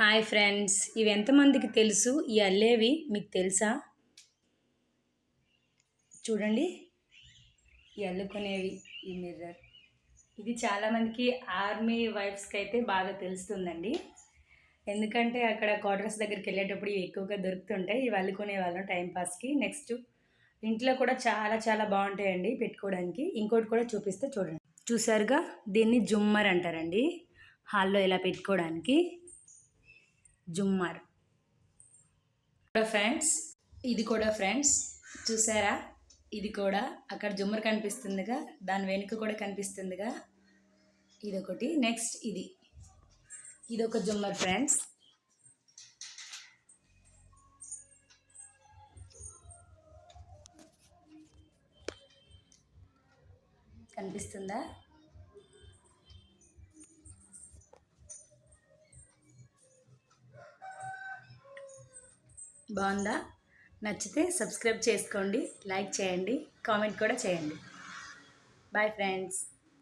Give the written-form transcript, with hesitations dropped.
Hi friends, ఇవి ఎంతమందికి తెలుసు? ఈ అల్లేవి మీకు తెలుసా? చూడండి, ఈ అల్లుకునేవి, ఈ మిర్రర్. ఇది చాలామందికి ఆర్మీ వైఫ్స్కి అయితే బాగా తెలుస్తుందండి. ఎందుకంటే అక్కడ క్వార్టర్స్ దగ్గరికి వెళ్ళేటప్పుడు ఇవి ఎక్కువగా దొరుకుతుంటాయి. ఇవి అల్లుకునే వాళ్ళం టైంపాస్కి. నెక్స్ట్ ఇంట్లో కూడా చాలా చాలా బాగుంటాయండి పెట్టుకోవడానికి. ఇంకోటి కూడా చూపిస్తే చూడండి. చూసారుగా, దీన్ని జుమ్మర్ అంటారండి. హాల్లో ఇలా పెట్టుకోవడానికి జుమ్మర్. ఫ్రెండ్స్, ఇది కూడా ఫ్రెండ్స్ చూసారా, ఇది కూడా అక్కడ జుమ్మర్ కనిపిస్తుందిగా, దాని వెనుక కూడా కనిపిస్తుందిగా, ఇదొకటి. నెక్స్ట్ ఇది ఒక జుమ్మర్ ఫ్రెండ్స్. కనిపిస్తుందా? బాగుందా? నచ్చితే సబ్స్క్రైబ్ చేసుకోండి, లైక్ చేయండి, కామెంట్ కూడా చేయండి. Bye friends.